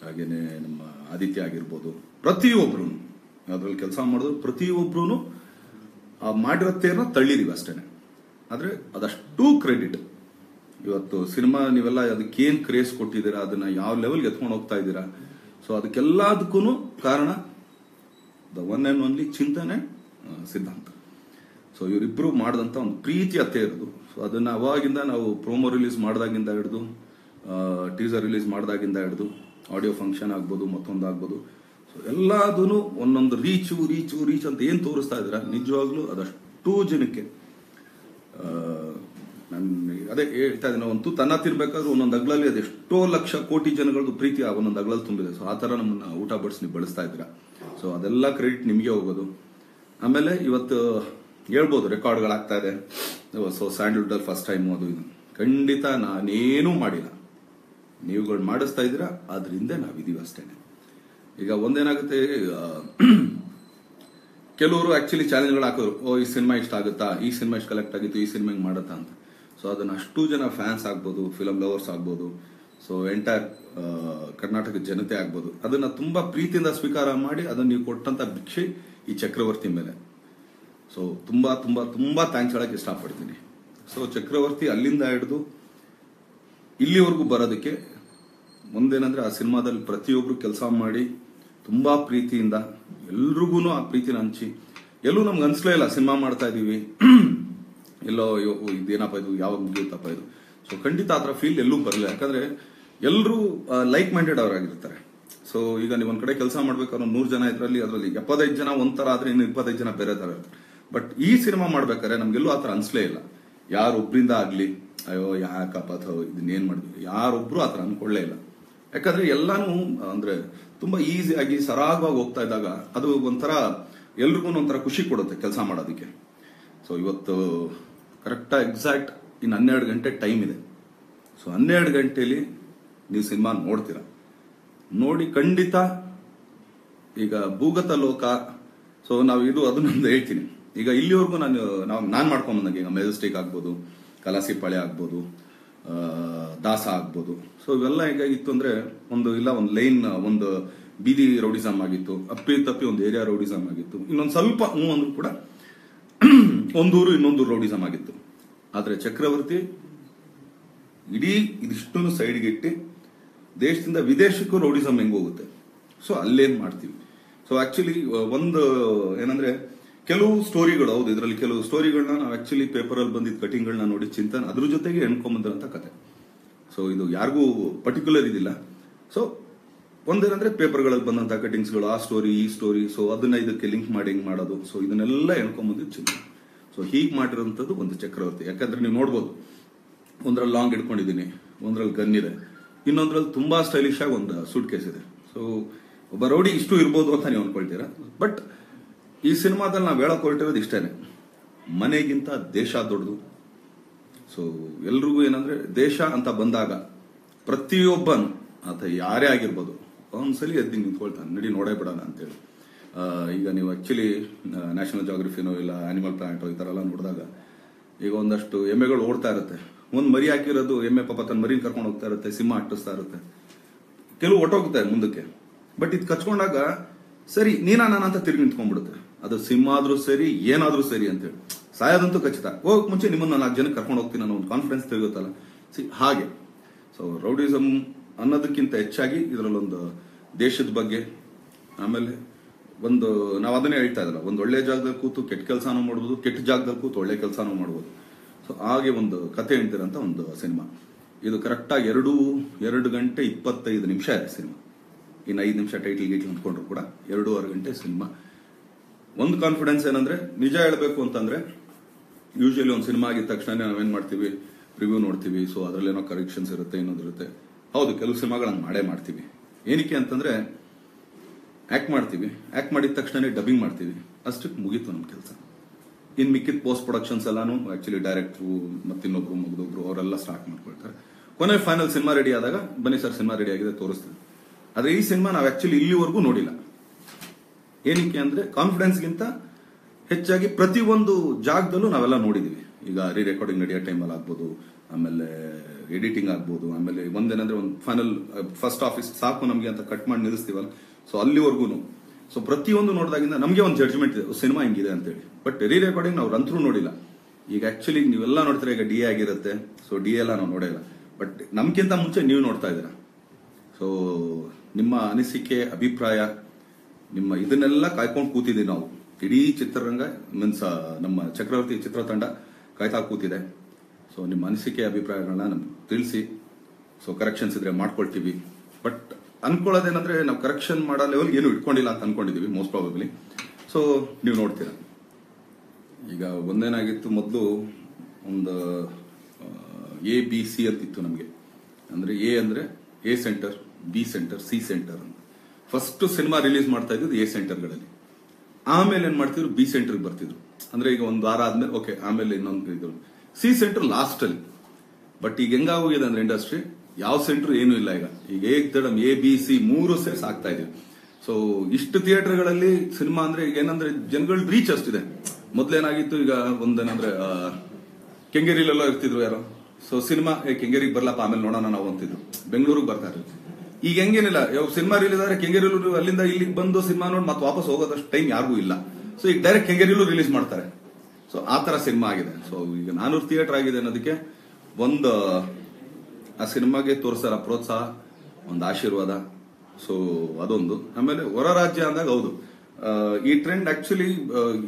ಹಾಗೇನೆ ನಮ್ಮ ಆದಿತ್ಯ ಆಗಿರ್ಬೋದು, ಪ್ರತಿಯೊಬ್ರು ಅದ್ರಲ್ಲಿ ಕೆಲಸ ಮಾಡಿದ್ರು. ಪ್ರತಿಯೊಬ್ರು ಮಾಡಿರೋ ತೇರ್ನ ತಳ್ಳಿದೀವಿ ಅಷ್ಟೇನೆ. ಆದ್ರೆ ಅದಷ್ಟು ಕ್ರೆಡಿಟ್ ಇವತ್ತು ಸಿನಿಮಾ ನೀವೆಲ್ಲ ಅದಕ್ಕೇನ್ ಕ್ರೇಜ್ ಕೊಟ್ಟಿದ್ದೀರಾ, ಅದನ್ನ ಯಾವ ಲೆವೆಲ್ಗೆ ಎತ್ಕೊಂಡು ಹೋಗ್ತಾ ಇದ್ದೀರಾ. ಸೊ ಅದಕ್ಕೆಲ್ಲದಕ್ಕೂ ಕಾರಣ ದ ಒನ್ ಅಂಡ್ ಓನ್ಲಿ ಚಿಂತನೆ, ಸಿದ್ಧಾಂತ. ಸೊ ಇವರಿಬ್ರು ಮಾಡಿದಂತ ಒಂದು ಪ್ರೀತಿಯ ತೇರದು. ಸೊ ಅದನ್ನ ಅವಾಗಿಂದ ನಾವು ಪ್ರೋಮೋ ರಿಲೀಸ್ ಮಾಡಿದಾಗಿಂದ ಹಿಡಿದು, ಟೀಸರ್ ರಿಲೀಸ್ ಮಾಡಿದಾಗಿಂದ ಹಿಡಿದು, ಆಡಿಯೋ ಫಂಕ್ಷನ್ ಆಗ್ಬೋದು, ಮತ್ತೊಂದು ಆಗ್ಬೋದು, ಸೊ ಎಲ್ಲದೂ ಒಂದೊಂದು ರೀಚ್ ಅಂತ ಏನ್ ತೋರಿಸ್ತಾ ಇದ್ದೀರಾ, ನಿಜವಾಗ್ಲೂ ಅದಷ್ಟು ಜನಕ್ಕೆ ಅದೇ ಹೇಳ್ತಾ ಇದ್ದೀನಿ, ಒಂದು ತನ್ನ ತಿನ್ಬೇಕಾದ್ರೂ ಒಂದೊಂದು ಅಗ್ಲಲ್ಲಿ ಅದೆಷ್ಟೋ ಲಕ್ಷ ಕೋಟಿ ಜನಗಳದ್ದು ಪ್ರೀತಿ ಒಂದೊಂದು ಅಗ್ಲಲ್ಲಿ ತುಂಬಿದೆ. ಸೊ ಆ ತರ ನಮ್ಮನ್ನ ಊಟ ಬಡಿಸಿ ನೀವು ಬಳಸ್ತಾ ಇದ್ದೀರಾ. ಸೊ ಅದೆಲ್ಲ ಕ್ರೆಡಿಟ್ ನಿಮಗೆ ಹೋಗೋದು. ಆಮೇಲೆ ಇವತ್ತು ಹೇಳ್ಬೋದು ರೆಕಾರ್ಡ್ಗಳಾಗ್ತಾ ಇದೆ. ಸೊ ಸ್ಯಾಂಡಲ್ವುಡ್ ಅಲ್ಲಿ ಫಸ್ಟ್ ಟೈಮ್ ಅದು ಇದು. ಖಂಡಿತ ನಾನೇನೂ ಮಾಡಿಲ್ಲ, ನೀವುಗಳು ಮಾಡಿಸ್ತಾ ಇದ್ದೀರಾ, ಅದ್ರಿಂದ ನಾವಿದೀವಿ ಅಷ್ಟೇನೆ. ಈಗ ಒಂದೇನಾಗುತ್ತೆ, ಕೆಲವರು ಆಕ್ಚುಲಿ ಚಾಲೆಂಜ್ಗಳು ಹಾಕೋರು, ಈ ಸಿನಿಮಾ ಇಷ್ಟ ಆಗುತ್ತಾ, ಈ ಸಿನಿಮಾ ಇಷ್ಟು ಕಲೆಕ್ಟ್ ಆಗಿತ್ತು, ಈ ಸಿನಿಮಾ ಹಿಂಗ್ ಮಾಡುತ್ತಾ ಅಂತ. ಸೊ ಅದನ್ನ ಅಷ್ಟು ಜನ ಫ್ಯಾನ್ಸ್ ಆಗ್ಬೋದು, ಫಿಲಂ ಲವರ್ಸ್ ಆಗ್ಬೋದು, ಸೊ ಎಂಟೈರ್ ಕರ್ನಾಟಕದ ಜನತೆ ಆಗ್ಬೋದು, ಅದನ್ನ ತುಂಬಾ ಪ್ರೀತಿಯಿಂದ ಸ್ವೀಕಾರ ಮಾಡಿ ಅದನ್ನ ನೀವು ಕೊಟ್ಟಂತ ಭಿಕ್ಷೆ ಈ ಚಕ್ರವರ್ತಿ ಮೇಲೆ. ಸೊ ತುಂಬಾ ತುಂಬಾ ತುಂಬಾ ಥ್ಯಾಂಕ್ಸ್ ಹೇಳಕ್ ಇಷ್ಟಪಡ್ತೀನಿ. ಸೊ ಚಕ್ರವರ್ತಿ ಅಲ್ಲಿಂದ ಹಿಡಿದು ಇಲ್ಲಿವರೆಗೂ ಬರೋದಕ್ಕೆ ಮುಂದೇನಂದ್ರೆ ಆ ಸಿನಿಮಾದಲ್ಲಿ ಪ್ರತಿಯೊಬ್ರು ಕೆಲಸ ಮಾಡಿ ತುಂಬಾ ಪ್ರೀತಿಯಿಂದ ಎಲ್ರಿಗೂ ಆ ಪ್ರೀತಿನ ಹಂಚಿ, ಎಲ್ಲೂ ನಮ್ಗೆ ಅನ್ಸ್ಲೇ ಇಲ್ಲ ಸಿನಿಮಾ ಮಾಡ್ತಾ ಇದೀವಿ ಎಲ್ಲೋ ಇದೇನಪ್ಪ ಇದು ಯಾವಾಗ ಮುಗಿಯುತ್ತಪ್ಪ ಇದು. ಸೊ ಖಂಡಿತ ಆತರ ಫೀಲ್ ಎಲ್ಲೂ ಬರಲ್ಲ, ಯಾಕಂದ್ರೆ ಎಲ್ಲರೂ ಲೈಕ್ ಮೈಂಡೆಡ್ ಅವರಾಗಿರ್ತಾರೆ. ಸೊ ಈಗ ನೀವು ಒಂದ್ ಕಡೆ ಕೆಲಸ ಮಾಡ್ಬೇಕಾದ್ರೆ 100 ಜನ ಇದ್ರಲ್ಲಿ 75 ಜನ ಒಂಥರ ಆದ್ರೆ ಇನ್ನು 25 ಜನ ಬೇರೆ ತರ ಇರ್ತಾರೆ. ಬಟ್ ಈ ಸಿನಿಮಾ ಮಾಡ್ಬೇಕಾದ್ರೆ ನಮ್ಗೆಲ್ಲೂ ಆತರ ಅನ್ಸ್ಲೇ ಇಲ್ಲ. ಯಾರೊಬ್ರಿಂದ ಆಗ್ಲಿ ಅಯ್ಯೋ ಯಾಕಪ್ಪ ಇದನ್ನೇನ್ ಮಾಡಿದ್ವಿ, ಯಾರೊಬ್ರು ಆತರ ಅನ್ಕೊಳ್ಳೇ ಇಲ್ಲ. ಯಾಕಂದ್ರೆ ಎಲ್ಲಾನು ಅಂದ್ರೆ ತುಂಬಾ ಈಸಿಯಾಗಿ ಸರಾಗವಾಗಿ ಹೋಗ್ತಾ ಇದ್ದಾಗ ಅದು ಒಂಥರ ಎಲ್ರಿಗೂ ಒಂಥರ ಖುಷಿ ಕೊಡುತ್ತೆ ಕೆಲಸ ಮಾಡೋದಕ್ಕೆ. ಸೊ ಇವತ್ತು ಕರೆಕ್ಟಾ ಎಕ್ಸಾಕ್ಟ್ ಇನ್ನು 12 ಗಂಟೆ ಟೈಮ್ ಇದೆ. ಸೊ 12 ಗಂಟೆಲಿ ನೀವು ಸಿನಿಮಾ ನೋಡ್ತೀರಾ. ನೋಡಿ ಖಂಡಿತ ಈಗ ಭೂಗತ ಲೋಕ, ಸೊ ನಾವು ಇದು ಅದನ್ನೊಂದು ಹೇಳ್ತೀನಿ. ಈಗ ಇಲ್ಲಿವರೆಗೂ ನಾನ್ ಮಾಡ್ಕೊಂಡ್ ಬಂದಾಗ ಈಗ ಮೆಜೆಸ್ಟಿಕ್ ಆಗ್ಬೋದು, ಕಲಾಸಿಪಾಳ್ಯ ಆಗ್ಬೋದು, ದಾಸ ಆಗ್ಬೋದು. ಸೊ ಇವೆಲ್ಲ ಹೇಗಾಗಿತ್ತು ಅಂದ್ರೆ ಒಂದು ಲೈನ್ ಒಂದು ಬೀದಿ ರೌಡಿಸಮ್ ಆಗಿತ್ತು, ಅಪ್ಪಿ ತಪ್ಪಿ ಒಂದು ಏರಿಯಾ ರೌಡಿಸಮ್ ಆಗಿತ್ತು, ಇನ್ನೊಂದು ಸ್ವಲ್ಪ ಅಂದ್ರೂ ಕೂಡ ಒಂದೂರು ಇನ್ನೊಂದು ರೌಡಿಸಮ್ ಆಗಿತ್ತು. ಆದ್ರೆ ಚಕ್ರವರ್ತಿ ಇಡೀ ಇದಿಷ್ಟು ಸೈಡ್ಗೆ ಇಟ್ಟು ದೇಶದಿಂದ ವಿದೇಶಕ್ಕೂ ರೌಡಿಸಮ್ ಹೆಂಗ್ ಹೋಗುತ್ತೆ, ಸೊ ಅಲ್ಲೇನ್ ಮಾಡ್ತೀವಿ. ಸೊ ಆಕ್ಚುಲಿ ಒಂದು ಏನಂದ್ರೆ ಕೆಲವು ಸ್ಟೋರಿಗಳು, ಹೌದು ಇದರಲ್ಲಿ ಕೆಲವು ಸ್ಟೋರಿಗಳನ್ನ ನಾವು ಆಕ್ಚುಲಿ ಪೇಪರ್ ಅಲ್ಲಿ ಬಂದಿದ್ದ ಕಟಿಂಗ್ಗಳನ್ನ ನೋಡಿ ಚಿಂತನೆ ಅದ್ರ ಜೊತೆಗೆ ಎಣ್ಕೊಂಬಂದಿರಂತ ಕತೆ. ಸೊ ಇದು ಯಾರಿಗೂ ಪರ್ಟಿಕ್ಯುಲರ್ ಇದಿಲ್ಲ. ಸೊ ಒಂದೇನಂದ್ರೆ ಪೇಪರ್ಗಳಲ್ಲಿ ಬಂದಂತ ಕಟಿಂಗ್ಸ್ಗಳು, ಆ ಸ್ಟೋರಿ ಈ ಸ್ಟೋರಿ, ಸೊ ಅದನ್ನ ಇದಕ್ಕೆ ಲಿಂಕ್ ಮಾಡಿ ಹಿಂಗ್ ಮಾಡೋದು, ಸೊ ಇದನ್ನೆಲ್ಲ ಎಣ್ಕೊಂಬಂದಿದ್ದು ಚಿಂತನೆ. ಸೊ ಹೀಗ್ ಮಾಡಿರೋಂಥದ್ದು ಒಂದು ಚಕ್ರವರ್ತಿ. ಯಾಕಂದ್ರೆ ನೀವು ನೋಡ್ಬೋದು, ಒಂದ್ರಲ್ಲಿ ಲಾಂಗ್ ಇಟ್ಕೊಂಡಿದ್ದೀನಿ, ಒಂದ್ರಲ್ಲಿ ಗನ್ ಇದೆ, ಇನ್ನೊಂದ್ರಲ್ಲಿ ತುಂಬಾ ಸ್ಟೈಲಿಶ್ ಆಗಿ ಒಂದು ಸೂಟ್ ಕೇಸ್ ಇದೆ. ಸೊ ಒಬ್ಬ ರೌಡಿ ಇಷ್ಟು ಇರ್ಬೋದು ಅಂತ ನೀವು ಅನ್ಕೊಳ್ತೀರಾ. ಬಟ್ ಈ ಸಿನಿಮಾದಲ್ಲಿ ನಾವು ಹೇಳಕ್ ಹೊರಟಿರೋದು ಇಷ್ಟೇನೆ, ಮನೆಗಿಂತ ದೇಶ ದೊಡ್ಡದು. ಸೊ ಎಲ್ರಿಗೂ ಏನಂದ್ರೆ ದೇಶ ಅಂತ ಬಂದಾಗ ಪ್ರತಿಯೊಬ್ಬನು ಆತ ಯಾರೇ ಆಗಿರ್ಬೋದು ಒಂದ್ಸಲಿ ಎದ್ದು ನಿಂತ್ಕೊಳ್ತಾನೆ, ನಡಿ ನೋಡೇ ಬಿಡೋಣ ಅಂತೇಳಿ. ಈಗ ನೀವು ಆಕ್ಚುಲಿ ನ್ಯಾಷನಲ್ ಜಾಗ್ರಫಿನೋ ಇಲ್ಲ ಆನಿಮಲ್ ಪ್ಲಾನೆಟೋ ಈ ತರ ಎಲ್ಲ ನೋಡಿದಾಗ ಈಗ ಒಂದಷ್ಟು ಎಮ್ಮೆಗಳು ಓಡ್ತಾ ಇರುತ್ತೆ, ಒಂದ್ ಮರಿ ಹಾಕಿರೋದು ಎಮ್ಮೆ ಪಾಪ ತನ್ನ ಮರಿನ ಕರ್ಕೊಂಡು ಹೋಗ್ತಾ ಇರುತ್ತೆ, ಸಿಂಹ ಅಟ್ಟಿಸ್ತಾ ಇರುತ್ತೆ, ಕೆಲವು ಹೊಟ್ಟೋಗ್ತಾರೆ ಮುಂದಕ್ಕೆ. ಬಟ್ ಇದು ಕಚ್ಕೊಂಡಾಗ ಸರಿ ನೀನಾ ಅಂತ ತಿರುಗಿ ನಿಂತ್ಕೊಂಡ್ಬಿಡುತ್ತೆ. ಅದು ಸಿಂಹ ಆದ್ರೂ ಸರಿ ಏನಾದ್ರೂ ಸರಿ ಅಂತೇಳಿ ಸಾಯೋದಂತೂ ಖಚಿತ. ಹೋಗಕ್ ಮುಂಚೆ ನಿಮ್ಮನ್ನ 4 ಜನಕ್ಕೆ ಕರ್ಕೊಂಡು ಹೋಗ್ತೀನಿ ಅನ್ನೋ ಒಂದು ಕಾನ್ಫಿಡೆನ್ಸ್ ತೆಗೆಯುತ್ತಲ್ಲ, ಹಾಗೆ. ಸೊ ರೌಡಿಸಮ್ ಅನ್ನೋದಕ್ಕಿಂತ ಹೆಚ್ಚಾಗಿ ಇದರಲ್ಲೊಂದು ದೇಶದ ಬಗ್ಗೆ, ಆಮೇಲೆ ಒಂದು ನಾವು ಅದನ್ನೇ ಹೇಳ್ತಾ ಇದ್ದಲ್ಲ, ಒಂದು ಒಳ್ಳೆ ಜಾಗದಲ್ಲಿ ಕೂತು ಕೆಟ್ಟ ಕೆಲಸನೂ ಮಾಡ್ಬೋದು, ಕೆಟ್ಟ ಜಾಗದಲ್ಲಿ ಕೂತು ಒಳ್ಳೆ ಕೆಲಸನೂ ಮಾಡ್ಬೋದು. ಸೊ ಹಾಗೆ ಒಂದು ಕತೆ ಹೇಳ್ತಿರಂತ ಒಂದು ಸಿನಿಮಾ. ಇದು ಕರೆಕ್ಟಾಗಿ 2 ಗಂಟೆ 25 ನಿಮಿಷ ಇದೆ ಸಿನಿಮಾ. ಇನ್ನು 5 ನಿಮಿಷ ಟೈಟಲ್ ಗೀಟ್ಲ್ ಅಂದ್ಕೊಂಡ್ರು ಕೂಡ 2.5 ಗಂಟೆ ಸಿನಿಮಾ. ಒಂದು ಕಾನ್ಫಿಡೆನ್ಸ್ ಏನಂದ್ರೆ, ನಿಜ ಹೇಳ್ಬೇಕು ಅಂತಂದ್ರೆ ಯೂಶಲಿ ಒಂದು ಸಿನಿಮಾ ಆಗಿದ ತಕ್ಷಣ ನಾವೇನ್ ಮಾಡ್ತೀವಿ, ರಿವ್ಯೂ ನೋಡ್ತೀವಿ. ಸೊ ಅದ್ರಲ್ಲೇನೋ ಕರೆಕ್ಷನ್ಸ್ ಇರುತ್ತೆ, ಇನ್ನೊಂದಿರುತ್ತೆ. ಹೌದು, ಕೆಲವು ಸಿನಿಮಾಗಳನ್ನ ಮಾಡೇ ಮಾಡ್ತೀವಿ. ಏನಕ್ಕೆ ಅಂತಂದ್ರೆ ಆಕ್ಟ್ ಮಾಡ್ತೀವಿ, ಆಕ್ಟ್ ಮಾಡಿದ ತಕ್ಷಣ ಡಬ್ಬಿಂಗ್ ಮಾಡ್ತೀವಿ, ಅಷ್ಟಕ್ಕೆ ಮುಗೀತು ನಮ್ಮ ಕೆಲಸ. ಇನ್ ಮಿಕ್ಕಿದ ಪೋಸ್ಟ್ ಪ್ರೊಡಕ್ಷನ್ಸ್ ಎಲ್ಲಾನು ಆಕ್ಚುಲಿ ಡೈರೆಕ್ಟ್ರು ಮತ್ತಿನ್ನೊಬ್ರು ಮುಗಿದೊಬ್ರು ಅವರೆಲ್ಲ ಸ್ಟಾರ್ಟ್ ಮಾಡ್ಕೊಳ್ತಾರೆ. ಕೊನೆ ಫೈನಲ್ ಸಿನಿಮಾ ರೆಡಿ ಆದಾಗ ಬನ್ನಿ ಸರ್ ಸಿನಿಮಾ ರೆಡಿ ಆಗಿದೆ ತೋರಿಸ್ತೀವಿ. ಆದ್ರೆ ಈ ಸಿನಿಮಾ ನಾವು ಆಕ್ಚುಲಿ ಇಲ್ಲಿವರೆಗೂ ನೋಡಿಲ್ಲ. ಏನಕ್ಕೆ ಅಂದ್ರೆ ಕಾನ್ಫಿಡೆನ್ಸ್ಗಿಂತ ಹೆಚ್ಚಾಗಿ ಪ್ರತಿಯೊಂದು ಜಾಗದಲ್ಲೂ ನಾವೆಲ್ಲ ನೋಡಿದೀವಿ. ಈಗ ರೀ ರೆಕಾರ್ಡಿಂಗ್ ನಡೆಯೋ ಟೈಮಲ್ಲಿ ಆಗ್ಬೋದು, ಆಮೇಲೆ ಎಡಿಟಿಂಗ್ ಆಗ್ಬೋದು, ಆಮೇಲೆ ಒಂದೇನಂದ್ರೆ ಒಂದು ಫೈನಲ್ ಫಸ್ಟ್ ಆಫೀಸ್ ಸಾಕು ನಮ್ಗೆ ಅಂತ ಕಟ್ ಮಾಡಿ ನಿಲ್ಲಿಸ್ತೀವಲ್ಲ, ಸೊ ಅಲ್ಲಿವರೆಗೂ. ಸೊ ಪ್ರತಿಯೊಂದು ನೋಡಿದಾಗಿಂದ ನಮಗೆ ಒಂದು ಜಡ್ಜ್ಮೆಂಟ್ ಇದೆ, ಸಿನಿಮಾ ಹಿಂಗಿದೆ ಅಂತೇಳಿ. ಬಟ್ ರೀ ರೆಕಾರ್ಡಿಂಗ್ ನಾವು ಅಂತರೂ ನೋಡಿಲ್ಲ. ಈಗ ಆಕ್ಚುಲಿ ನೀವೆಲ್ಲ ನೋಡ್ತೀರಾ, ಈಗ DA ಆಗಿರುತ್ತೆ, ಸೊ DA ಎಲ್ಲ ನಾವು ನೋಡಿಲ್ಲ. ಬಟ್ ನಮ್ಗಿಂತ ಮುಂಚೆ ನೀವು ನೋಡ್ತಾ ಇದ್ದೀರಾ. ಸೊ ನಿಮ್ಮ ಅನಿಸಿಕೆ, ಅಭಿಪ್ರಾಯ, ನಿಮ್ಮ ಇದನ್ನೆಲ್ಲ ಕಾಯ್ಕೊಂಡು ಕೂತಿದ್ದೀವಿ ನಾವು. ಇಡೀ ಚಿತ್ರರಂಗ ಮೀನ್ಸ್ ನಮ್ಮ ಚಕ್ರವರ್ತಿ ಚಿತ್ರತಂಡ ಕಾಯ್ತಾ ಕೂತಿದೆ. ಸೊ ನಿಮ್ಮ ಅನಿಸಿಕೆ ಅಭಿಪ್ರಾಯಗಳನ್ನ ನಮ್ಗೆ ತಿಳಿಸಿ. ಸೊ ಕರೆಕ್ಷನ್ಸ್ ಇದ್ರೆ ಮಾಡ್ಕೊಳ್ತೀವಿ. ಬಟ್ ಅನ್ಕೊಳ್ಳೋದೇನಂದ್ರೆ ನಾವು ಕರೆಕ್ಷನ್ ಮಾಡೋ ಲೆವೆಲ್ ಏನು ಇಟ್ಕೊಂಡಿಲ್ಲ ಅಂತ ಅನ್ಕೊಂಡಿದೀವಿ ಮೋಸ್ಟ್ ಪ್ರಾಬಬ್ಲಿ. ಸೊ ನೀವು ನೋಡ್ತೀರಾ. ಈಗ ಒಂದೇನಾಗಿತ್ತು, ಮೊದಲು ಒಂದು ABC ಅಂತಿತ್ತು ನಮಗೆ. ಅಂದ್ರೆ A ಅಂದ್ರೆ A centre, B centre, C centre ಅಂತ. ಫಸ್ಟ್ ಸಿನಿಮಾ ರಿಲೀಸ್ ಮಾಡ್ತಾ ಇದ್ದು A ಸೆಂಟರ್ಗಳಲ್ಲಿ. ಆಮೇಲೆ ಏನ್ ಮಾಡ್ತಿದ್ರು, B ಸೆಂಟರ್ಗೆ ಬರ್ತಿದ್ರು. ಅಂದ್ರೆ ಈಗ ಒಂದು ವಾರ ಆದ್ಮೇಲೆ ಓಕೆ, ಆಮೇಲೆ ಇನ್ನೊಂದು ಇದ್ರು C ಸೆಂಟರ್ ಲಾಸ್ಟ್ ಅಲ್ಲಿ. ಬಟ್ ಈಗ ಹೆಂಗಾಗೋಗಿದೆ ಅಂದ್ರೆ ಇಂಡಸ್ಟ್ರಿ, ಯಾವ ಸೆಂಟರ್ ಏನು ಇಲ್ಲ. ಈಗ ಏಕದಡಮ್ ABC 3 ಸೆಟ್ಸ್ ಆಗ್ತಾ ಇದೀವಿ. ಸೊ ಇಷ್ಟು ಥಿಯೇಟರ್ಗಳಲ್ಲಿ ಸಿನಿಮಾ ಅಂದ್ರೆ ಈಗ ಏನಂದ್ರೆ ಜನಗಳ ರೀಚ್ ಅಷ್ಟಿದೆ. ಮೊದ್ಲೇನಾಗಿತ್ತು, ಈಗ ಒಂದೇನಂದ್ರೆ ಕೆಂಗೇರಿಲೆಲ್ಲ ಇರ್ತಿದ್ರು ಯಾರೋ. ಸೊ ಸಿನಿಮಾ ಕೆಂಗೇರಿಗೆ ಬರ್ಲಪ್ಪ ಆಮೇಲೆ ನೋಡೋಣ ನಾವು ಅಂತಿದ್ರು. ಬೆಂಗಳೂರಿಗೆ ಬರ್ತಾರೆ. ಈಗ ಹೆಂಗೇನಿಲ್ಲ, ಸಿನಿಮಾ ರಿಲೀಸ್ ಆದ್ರೆ ಕೆಂಗೇರಿಲೂ ಅಲ್ಲಿಂದ ಇಲ್ಲಿಗೆ ಬಂದು ಸಿನಿಮಾ ನೋಡಿ ಮತ್ತೆ ವಾಪಸ್ ಹೋಗೋದಷ್ಟು ಟೈಮ್ ಯಾರಿಗೂ ಇಲ್ಲ. ಸೊ ಈಗ ಡೈರೆಕ್ಟ್ ಕೆಂಗೇರಿಲೂ ರಿಲೀಸ್ ಮಾಡ್ತಾರೆ. ಸೊ ಆ ತರ ಸಿನಿಮಾ ಆಗಿದೆ. ಸೊ ಈಗ 400 ಥಿಯೇಟರ್ ಆಗಿದೆ ಅನ್ನೋದಕ್ಕೆ ಒಂದು ಆ ಸಿನಿಮಾಗೆ ತೋರಿಸ್ತಾರ ಪ್ರೋತ್ಸಾಹ, ಒಂದು ಆಶೀರ್ವಾದ. ಸೊ ಅದೊಂದು. ಆಮೇಲೆ ಹೊರ ರಾಜ್ಯ ಅಂದಾಗ ಹೌದು, ಈ ಟ್ರೆಂಡ್ ಆಕ್ಚುಲಿ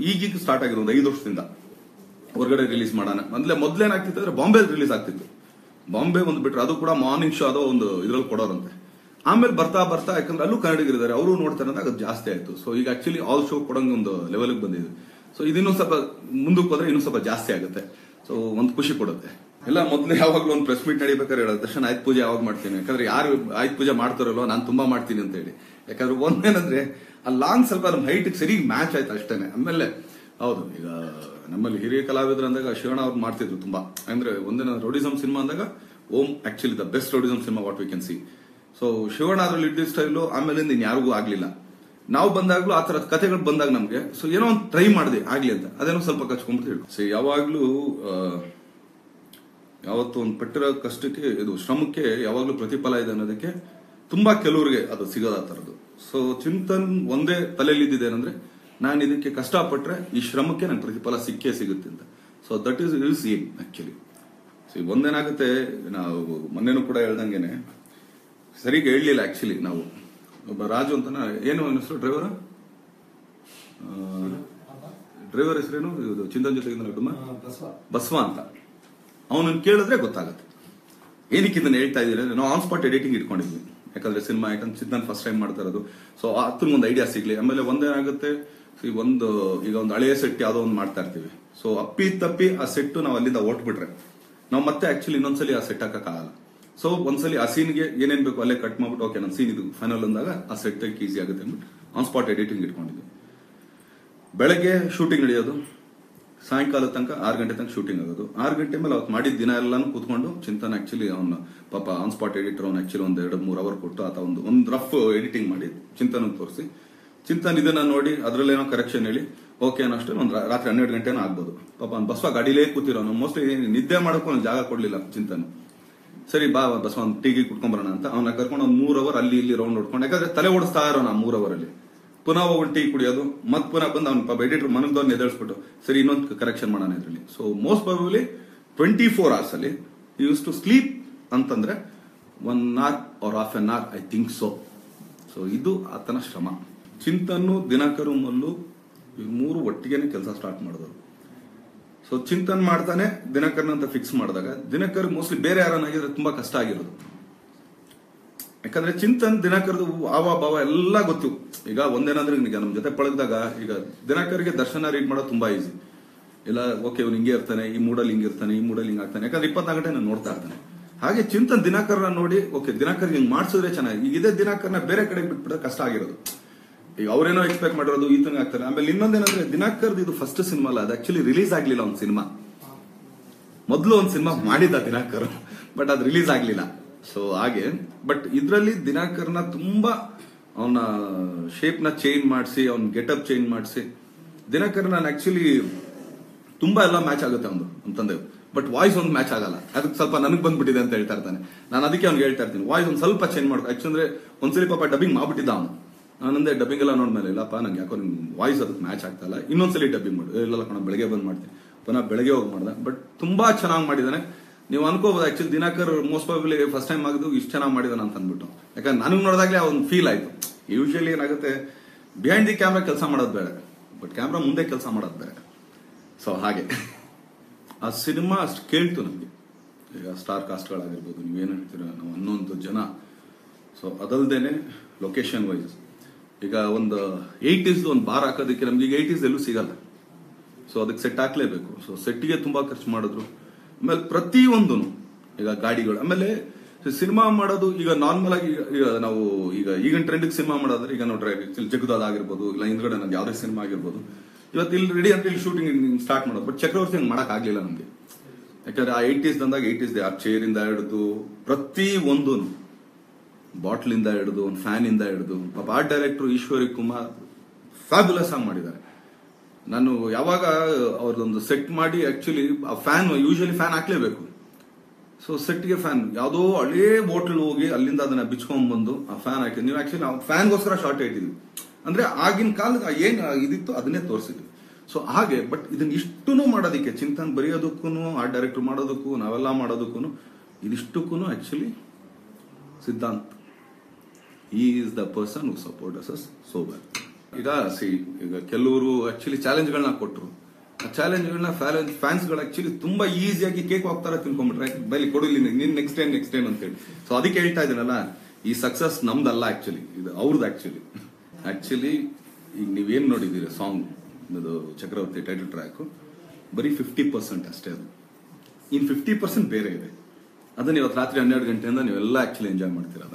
ಈಗೀಗ ಸ್ಟಾರ್ಟ್ ಆಗಿದೆ ಒಂದು 5 ವರ್ಷದಿಂದ. ಹೊರಗಡೆ ರಿಲೀಸ್ ಮಾಡೋಣ ಮೊದ್ಲೇನಾಗ್ತಿತ್ತು ಅಂದ್ರೆ ಬಾಂಬೆ ರಿಲೀಸ್ ಆಗ್ತಿತ್ತು. ಬಾಂಬೆ ಒಂದು ಬಿಟ್ರೆ ಅದು ಕೂಡ ಮಾರ್ನಿಂಗ್ ಶೋ ಅದೋ ಒಂದು ಇದ್ರಲ್ಲಿ ಕೊಡೋರಂತೆ. ಆಮೇಲೆ ಬರ್ತಾ ಬರ್ತಾ ಯಾಕಂದ್ರೆ ಅಲ್ಲೂ ಕನ್ನಡಿಗರಿದ್ದಾರೆ, ಅವರು ನೋಡ್ತಾರೆ ಅಂದಾಗ ಅದು ಜಾಸ್ತಿ ಆಯ್ತು. ಸೊ ಈಗ ಆಕ್ಚುಲಿ ಆಲ್ ಶೋ ಕೊಡಂಗೆ ಒಂದು ಲೆವೆಲ್ಗೆ ಬಂದಿದೆ. ಸೊ ಇದನ್ನೂ ಸ್ವಲ್ಪ ಮುಂದಕ್ಕೆ ಹೋದ್ರೆ ಇನ್ನೂ ಸ್ವಲ್ಪ ಜಾಸ್ತಿ ಆಗುತ್ತೆ. ಸೊ ಒಂದು ಖುಷಿ ಕೊಡುತ್ತೆ. ಎಲ್ಲ ಮೊದಲು ಯಾವಾಗ್ಲೂ ಒಂದು ಪ್ರೆಸ್ ಮೀಟ್ ನಡಿಬೇಕಾದ್ರೆ ಹೇಳೋದು, ದರ್ಶನ್ ಆಯ್ತು ಪೂಜೆ ಯಾವಾಗ ಮಾಡ್ತೀನಿ, ಯಾಕಂದ್ರೆ ಯಾರು ಆಯ್ತು ಪೂಜೆ ಮಾಡ್ತಾರಲ್ಲೋ ನಾನು ತುಂಬಾ ಮಾಡ್ತೀನಿ ಅಂತ ಹೇಳಿ. ಯಾಕಂದ್ರೆ ಒಂದೇನಂದ್ರೆ ಆ ಲಾಂಗ್ ಸ್ವಲ್ಪ ನಮ್ಮ ಹೈಟ್ ಸರಿ ಮ್ಯಾಚ್ ಆಯ್ತು ಅಷ್ಟೇನೆ. ಆಮೇಲೆ ಹೌದು, ಈಗ ನಮ್ಮಲ್ಲಿ ಹಿರಿಯ ಕಲಾವಿದ್ರು ಅಂದಾಗ ಶಿವಣ್ಣ ಅವ್ರು ಮಾಡ್ತಿದ್ರು ತುಂಬಾ. ಅಂದ್ರೆ ಒಂದಿನ ರೌಡಿಸಮ್ ಸಿನಿಮಾ ಅಂದಾಗ ಓಂ actually the best rowdyism cinema what we can see. So Shivanna ಅದ್ರಲ್ಲಿ ಇದ್ದ ಸ್ಟೈಲು ಆಮೇಲಿಂದ ಇನ್ ಯಾರಿಗೂ ಆಗ್ಲಿಲ್ಲ. ನಾವು ಬಂದಾಗ್ಲೂ ಆ ತರದ ಕಥೆಗಳು ಬಂದಾಗ ನಮ್ಗೆ ಸೊ ಏನೋ ಒಂದು ಟ್ರೈ ಮಾಡಿದೆ ಆಗ್ಲಿ ಅಂತ, ಅದೇನೋ ಸ್ವಲ್ಪ ಕಚ್ಕೊಂಡ್ಬಿಟ್ಟು ಹೇಳಿ. ಸೊ ಯಾವಾಗ್ಲೂ ಯಾವತ್ತು ಒಂದು ಪಟ್ಟಿರೋ ಕಷ್ಟಕ್ಕೆ ಇದು ಶ್ರಮಕ್ಕೆ ಯಾವಾಗ್ಲೂ ಪ್ರತಿಫಲ ಇದೆ ಅನ್ನೋದಕ್ಕೆ ತುಂಬಾ ಕೆಲವರಿಗೆ ಅದು ಸಿಗೋದ ತರದ್ದು. ಸೊ ಚಿಂತನ್ ಒಂದೇ ತಲೆಯಲ್ಲಿ ಇದ್ದಿದೆ ಏನಂದ್ರೆ ನಾನು ಇದಕ್ಕೆ ಕಷ್ಟಪಟ್ರೆ ಈ ಶ್ರಮಕ್ಕೆ ನಂಗೆ ಪ್ರತಿಫಲ ಸಿಕ್ಕೇ ಸಿಗುತ್ತೆ ಅಂತ. So that is aim actually. So ಒಂದೇನಾಗುತ್ತೆ, ನಾವು ಮೊನ್ನೆನೂ ಕೂಡ ಹೇಳ್ದಂಗೆನೆ ಸರಿಗೆ ಹೇಳಲಿಲ್ಲ ಆಕ್ಚುಲಿ. ನಾವು ಒಬ್ಬ ರಾಜು ಅಂತ, ಏನು ಹೆಸರು ಡ್ರೈವರ್ ಹೆಸರೇನು ಚಿಂತನ್ ಜೊತೆಗೆ ಬಸವ ಅಂತ. ಅವನನ್ನು ಕೇಳಿದ್ರೆ ಗೊತ್ತಾಗುತ್ತೆ ಏನಕ್ಕೆ ಇದನ್ನ ಹೇಳ್ತಾ ಇದ್ದೀರಿ. ನಾವು ಆನ್ ಸ್ಪಾಟ್ ಎಡಿಟಿಂಗ್ ಇಟ್ಕೊಂಡಿದ್ವಿ, ಯಾಕಂದ್ರೆ ಸಿನಿಮಾ ಯಾಕಂದ್ರೆ ಚಿಂತನ್ ಫಸ್ಟ್ ಟೈಮ್ ಮಾಡ್ತಾ ಇರೋದು. ಸೊ ಹತ್ರ ಒಂದು ಐಡಿಯಾ ಸಿಗ್ಲಿ. ಆಮೇಲೆ ಒಂದೇನಾಗುತ್ತೆ, ಈಗ ಒಂದು ಹಳೆಯ ಸೆಟ್ ಯಾವ್ದೋ ಒಂದು ಮಾಡ್ತಾ ಇರ್ತೀವಿ. ಸೊ ಅಪ್ಪಿ ತಪ್ಪಿ ಆ ಸೆಟ್ ನಾವು ಅಲ್ಲಿಂದ ಓಟ್ಬಿಟ್ರೆ ನಾವು ಮತ್ತೆ ಆಕ್ಚುಲಿ ಇನ್ನೊಂದ್ಸಲಿ ಆ ಸೆಟ್ ಹಾಕಕ್ಕಾಗಲ್ಲ. ಸೊ ಒಂದ್ಸಲಿ ಆ ಸೀನ್ಗೆ ಏನೇನ್ ಬೇಕು ಅಲ್ಲೇ ಕಟ್ ಮಾಡ್ಬಿಟ್ಟು ಓಕೆ ನನ್ನ ಸೀನ್ ಇದು ಫೈನಲ್ ಅಂದಾಗ ಆ ಸೆಟ್ ಈಸಿ ಆಗುತ್ತೆ ಅಂದ್ಬಿಟ್ಟು ಆನ್ ಸ್ಪಾಟ್ ಎಡಿಟಿಂಗ್ ಇಟ್ಕೊಂಡಿದ್ವಿ. ಬೆಳಗ್ಗೆ ಶೂಟಿಂಗ್ ನಡೆಯೋದು, ಸಾಯಂಕಾಲ ತನಕ 6 ಗಂಟೆ ತನಕ ಶೂಟಿಂಗ್ ಆಗೋದು. 6 ಗಂಟೆ ಮೇಲೆ ಅವತ್ತು ಮಾಡಿದ ದಿನ ಎಲ್ಲಾನು ಕೂತ್ಕೊಂಡು ಚಿಂತನ್ ಆಕ್ಚುಲಿ ಅವ್ನ ಪಾಪ ಆನ್ ಸ್ಪಾಟ್ ಎಡಿಟರ್ ಅವ್ನು ಆಕ್ಚುಲಿ 1-2-3 ಅವರ್ ಕೊಟ್ಟು ಆತ ಒಂದು ರಫ್ ಎಡಿಟಿಂಗ್ ಮಾಡಿ ಚಿಂತನ್ ತೋರಿಸಿ, ಚಿಂತನ್ ಇದನ್ನ ನೋಡಿ ಅದ್ರಲ್ಲೇನೋ ಕರೆಕ್ಷನ್ ಹೇಳಿ ಓಕೆ ಅನ್ನೋಷ್ಟು ಒಂದು ರಾತ್ರಿ 12 ಗಂಟೆನೂ ಆಗ್ಬೋದು. ಪಾಪ ಅವ್ನು ಬಸವ ಗಾಡಿಲೇ ಕೂತಿರೋ, ಮೋಸ್ಟ್ಲಿ ನಿದ್ದೆ ಮಾಡೋಕ್ಕೂ ಒಂದು ಜಾಗ ಕೊಡ್ಲಿಲ್ಲ ಚಿಂತನ್. ಸರಿ ಬಾ ಬಸವ ಒಂದು ಟೀಗಿ ಕುಟ್ಕೊಂಬರೋಣ ಅಂತ ಅವನ್ನ ಕರ್ಕೊಂಡು ಒಂದು 3 ಅವರ್ ಅಲ್ಲಿ ಇಲ್ಲಿ ರೌಂಡ್ ಹೊಡ್ಕೊಂಡು, ಯಾಕಂದ್ರೆ ತಲೆ ಓಡಿಸ್ತಾ ಇರೋಣ 3 ಅವರಲ್ಲಿ. ಪುನಃ ಹೋಗಿ ಟೀ ಕುಡಿಯೋದು, ಮತ್ ಪುನಃ ಬಂದು ಅವ್ನ ಪಾಪ ಎಡಿಟರ್ ಮನದವ್ರನ್ನ ಎದುರಿಸ್ಬಿಟ್ಟು ಸರಿ ಇನ್ನೊಂದು ಕರೆಕ್ಷನ್ ಮಾಡೋಣ ಇದ್ರಲ್ಲಿ. ಸೊ ಮೋಸ್ಟ್ ಪ್ರಾಬಬ್ಲಿ 24 hours ಅಲ್ಲಿ ಯೂಸ್ ಟು ಸ್ಲೀಪ್ ಅಂತಂದ್ರೆ 1 hour or half an hour I think so. So ಇದು ಆತನ ಶ್ರಮ. ಚಿಂತನ್ನು ದಿನಕರು ಮಲ್ಲು 3 ಒಟ್ಟಿಗೆನೆ ಕೆಲಸ ಸ್ಟಾರ್ಟ್ ಮಾಡಿದ್ರು. ಸೊ ಚಿಂತನ್ ಮಾಡ್ತಾನೆ ದಿನಕರ್ನ ಅಂತ ಫಿಕ್ಸ್ ಮಾಡಿದಾಗ ದಿನಕರ್ ಮೋಸ್ಟ್ಲಿ ಬೇರೆ ಯಾರನ್ನಾಗಿದ್ರೆ ತುಂಬಾ ಕಷ್ಟ ಆಗಿರೋದು. ಯಾಕಂದ್ರೆ ಚಿಂತನ್ ದಿನಕರ್ದು ಆವ ಭಾವ ಎಲ್ಲ ಗೊತ್ತು. ಈಗ ಒಂದೇನಂದ್ರೆ ಈಗ ನಮ್ ಜೊತೆ ಪಳಗ್ದಾಗ ಈಗ ದಿನಕರ್ಗೆ ದರ್ಶನ ರೀಡ್ ಮಾಡೋದು ತುಂಬಾ ಈಸಿ. ಇಲ್ಲ ಓಕೆ ಇವ್ನು ಹಿಂಗೆ ಇರ್ತಾನೆ, ಈ ಮೂಡಲ್ಲಿ ಹಿಂಗಿರ್ತಾನೆ, ಈ ಮೂಡಲ್ಲಿ ಹಿಂಗಾಗ್ತಾನೆ, ಯಾಕಂದ್ರೆ 24 ಗಂಟೆ ನಾನು ನೋಡ್ತಾ ಇರ್ತಾನೆ. ಹಾಗೆ ಚಿಂತನ್ ದಿನಕರ್ನ ನೋಡಿ ಓಕೆ ದಿನಕರ್ಗೆ ಹಿಂಗ್ ಮಾಡ್ಸಿದ್ರೆ ಚೆನ್ನಾಗಿ. ಈಗ ಇದೇ ದಿನಕರ್ನ ಬೇರೆ ಕಡೆ ಬಿಟ್ಬಿಟ್ರೆ ಕಷ್ಟ ಆಗಿರೋದು. ಈಗ ಅವ್ರೇನೋ ಎಕ್ಸ್ಪೆಕ್ಟ್ ಮಾಡಿರೋದು ಈತಂಗ ಆಗ್ತಾರೆ. ಆಮೇಲೆ ಇನ್ನೊಂದೇನಂದ್ರೆ ದಿನಕರ್ದು ಇದು ಫಸ್ಟ್ ಸಿನಿಮಾ ಅಲ್ಲ, ಅದು ಆಕ್ಚುಲಿ ರಿಲೀಸ್ ಆಗ್ಲಿಲ್ಲ. ಒಂದು ಸಿನಿಮಾ ಮೊದಲು ಒಂದು ಸಿನಿಮಾ ಮಾಡಿದ್ದ ದಿನಕರ್, ಬಟ್ ಅದು ರಿಲೀಸ್ ಆಗ್ಲಿಲ್ಲ. ಸೊ ಹಾಗೆ ಬಟ್ ಇದ್ರಲ್ಲಿ ದಿನಕರ್ನ ತುಂಬಾ ಅವನ ಶೇಪ್ ನ ಚೇಂಜ್ ಮಾಡಿಸಿ, ಅವ್ನ ಗೆಟಪ್ ಚೇಂಜ್ ಮಾಡಿಸಿ ದಿನಕರ್ ನಾನು ಆಕ್ಚುಲಿ ತುಂಬಾ ಎಲ್ಲ ಮ್ಯಾಚ್ ಆಗುತ್ತೆ ಅವನು ಅಂತಂದೆ. ಬಟ್ ವಾಯ್ಸ್ ಒಂದು ಮ್ಯಾಚ್ ಆಗಲ್ಲ, ಅದಕ್ಕೆ ಸ್ವಲ್ಪ ನನಗೆ ಬಂದ್ಬಿಟ್ಟಿದೆ ಅಂತ ಹೇಳ್ತಾ ಇರ್ತಾನೆ. ನಾನು ಅದಕ್ಕೆ ಅವ್ನಿಗೆ ಹೇಳ್ತಾ ಇರ್ತೀನಿ ವಾಯ್ಸ್ ಒಂದು ಸ್ವಲ್ಪ ಚೇಂಜ್ ಮಾಡ್ಕೊ. ಆಕ್ಚುಲಿ ಒಂದ್ಸಲಿ ಪಾಪ ಡಬ್ಬಿಂಗ್ ಮಾಡ್ಬಿಟ್ಟಿದ್ದ ಅವನು. ನಾನಂದೆ ಡಬ್ಬಿಂಗ್ ಎಲ್ಲ ನೋಡ್ಮೇಲೆ ಇಲ್ಲಪ್ಪ ನಂಗೆ ಯಾಕೋ ನಿಮ್ ವಾಯ್ಸ್ ಅದಕ್ಕೆ ಮ್ಯಾಚ್ ಆಗ್ತಾ ಇಲ್ಲ, ಇನ್ನೊಂದ್ಸಲಿ ಡಬ್ಬಿಂಗ್ ಮಾಡು. ಇಲ್ಲ ಕಣ ಬೆಳಗ್ಗೆ ಬಂದ್ ಮಾಡ್ತೀನಿ, ಪುನಃ ಬೆಳಗ್ಗೆ ಹೋಗಿ ಮಾಡ್ದೆ. ಬಟ್ ತುಂಬಾ ಚೆನ್ನಾಗಿ ಮಾಡಿದಾನೆ. ನೀವು ಅನ್ಕೋಬಹುದು actually Dinakar most probably first time ಆಗಿದ್ದು ಇಷ್ಟು ಚೆನ್ನಾಗಿ ಮಾಡಿದಾನ ಅಂತ ಅಂದ್ಬಿಟ್ಟು. ಯಾಕಂದ್ರೆ ನನಗೆ ನೋಡಿದಾಗಲೇ ಒಂದು ಫೀಲ್ ಆಯ್ತು. ಯೂಶಲಿ ಏನಾಗುತ್ತೆ ಬಿಹೈಂಡ್ ದಿ ಕ್ಯಾಮ್ರಾ ಕೆಲಸ ಮಾಡೋದು ಬೇರೆ, ಬಟ್ ಕ್ಯಾಮ್ರಾ ಮುಂದೆ ಕೆಲಸ ಮಾಡೋದು ಬೇರೆ. ಸೊ ಹಾಗೆ ಆ ಸಿನಿಮಾ ಅಷ್ಟು ಕೇಳ್ತು ನಮಗೆ. ಈಗ ಸ್ಟಾರ್ ಕಾಸ್ಟ್ಗಳಾಗಿರ್ಬೋದು, ನೀವೇನು ಹೇಳ್ತೀರ, ನಾವು 11 ಜನ. ಸೊ ಅದಲ್ದೇನೆ ಲೊಕೇಶನ್ ವೈಸ್ ಈಗ ಒಂದು 80s ಒಂದು ಬಾರ್ ಹಾಕೋದಕ್ಕೆ ನಮ್ಗೆ ಈಗ 80s ಎಲ್ಲೂ ಸಿಗಲ್ಲ. ಸೊ ಅದಕ್ಕೆ ಸೆಟ್ ಹಾಕ್ಲೇಬೇಕು. ಸೊ ಸೆಟ್ಗೆ ತುಂಬಾ ಖರ್ಚು ಮಾಡಿದ್ರು. ಆಮೇಲೆ ಪ್ರತಿಯೊಂದು ಈಗ ಗಾಡಿಗಳು, ಆಮೇಲೆ ಸಿನಿಮಾ ಮಾಡೋದು ಈಗ ನಾರ್ಮಲ್ ಆಗಿ ಈಗ ನಾವು ಈಗಿನ ಟ್ರೆಂಡ್ ಸಿನಿಮಾ ಮಾಡೋದ್ರೆ ಈಗ ನೋಡ್ರೆ ಜಗದಾದ ಆಗಿರ್ಬೋದು, ಇಲ್ಲ ಹಿಂದ್ಗಡೆ ನಂಗೆ ಯಾವ್ದೇ ಸಿನಿಮಾ ಆಗಿರ್ಬೋದು, ಇವತ್ತು ಇಲ್ಲಿ ರೆಡಿ ಅಂತ ಇಲ್ಲಿ ಶೂಟಿಂಗ್ ಸ್ಟಾರ್ಟ್ ಮಾಡೋದು. ಬಟ್ ಚಕ್ರವರ್ತಿ ಹಂಗೆ ಮಾಡಕ್ ಆಗ್ಲಿಲ್ಲ ನಮ್ಗೆ. ಯಾಕಂದ್ರೆ ಆ 80s ಅಂದಾಗ 80s ಆ ಚೇರ್ ಇಂದ ಹಿಡಿದು ಪ್ರತಿ ಒಂದು ಬಾಟ್ಲ್ ಇಂದ ಹಿಡಿದು ಒಂದು ಫ್ಯಾನ್ ಇಂದ ಹಿಡಿದು ಪಾಪ art director Eshwari Kumar fabulous ಆಗಿ ಮಾಡಿದ್ದಾರೆ. ನಾನು ಯಾವಾಗ ಅವ್ರದೊಂದು ಸೆಟ್ ಮಾಡಿ ಆಕ್ಚುಲಿ ಫ್ಯಾನ್ ಯೂಶಲಿ ಫ್ಯಾನ್ ಹಾಕ್ಲೇಬೇಕು. ಸೊ ಸೆಟ್ಗೆ ಫ್ಯಾನ್ ಯಾವುದೋ ಹಳೇ ಹೋಟೆಲ್ ಹೋಗಿ ಅಲ್ಲಿಂದ ಅದನ್ನ ಬಿಚ್ಕೊಂಡ್ ಬಂದು ಆ ಫ್ಯಾನ್ ಹಾಕಿ ನೀವು ಆಕ್ಚುಲಿ ನಾವು ಫ್ಯಾನ್ಗೋಸ್ಕರ ಶಾರ್ಟ್ ಇಟ್ಟಿದ್ವಿ. ಅಂದ್ರೆ ಆಗಿನ ಕಾಲದ ಏನ್ ಇದಿತ್ತು ಅದನ್ನೇ ತೋರಿಸಿದ್ವಿ. ಸೊ ಹಾಗೆ ಬಟ್ ಇದನ್ನ ಇಷ್ಟೂ ಮಾಡೋದಕ್ಕೆ ಚಿಂತನ್ ಬರೆಯೋದಕ್ಕೂ ಆರ್ಟ್ ಡೈರೆಕ್ಟರ್ ಮಾಡೋದಕ್ಕೂ ನಾವೆಲ್ಲ ಮಾಡೋದಕ್ಕೂ ಇದಿಷ್ಟಕ್ಕೂ actually Siddhant he is the person who supports us so well. ಈಗ ಕೆಲವರು ಆಕ್ಚುಲಿ ಚಾಲೆಂಜ್ಗಳನ್ನ ಕೊಟ್ಟರು. ಆ ಚಾಲೆಂಜ್ಗಳನ್ನ ಫ್ಯಾನ್ಸ್ಗಳು ಆಕ್ಚುಲಿ ತುಂಬಾ ಈಸಿಯಾಗಿ ಕೇಕ್ ಹೋಗ್ತಾರ ತಿಳ್ಕೊಂಡ್ಬಿಟ್ರೆ ಬೈಲಿ ಕೊಡಲಿ ನೀನ್ ನೆಕ್ಸ್ಟ್ ಟೈಮ್ ಅಂತ ಹೇಳಿ. ಸೊ ಅದಕ್ಕೆ ಹೇಳ್ತಾ ಇದ್ದೀನಲ್ಲ, ಈ ಸಕ್ಸಸ್ ನಮ್ದಲ್ಲ ಆಕ್ಚುಲಿ, ಇದು ಅವ್ರದ್ದು ಆಕ್ಚುಲಿ. ಈಗ ನೀವೇನ್ ನೋಡಿದೀರಿ ಸಾಂಗ್ ಇದು ಚಕ್ರವರ್ತಿ ಟೈಟಲ್ ಟ್ರ್ಯಾಕ್ ಬರೀ 50% ಅಷ್ಟೇ. ಅದು ಇನ್ 50% ಬೇರೆ ಇದೆ. ಅದನ್ನ ಇವತ್ತು ರಾತ್ರಿ 12 ಗಂಟೆಯಿಂದ ನೀವೆಲ್ಲ ಆಕ್ಚುಲಿ ಎಂಜಾಯ್ ಮಾಡ್ತೀರಾ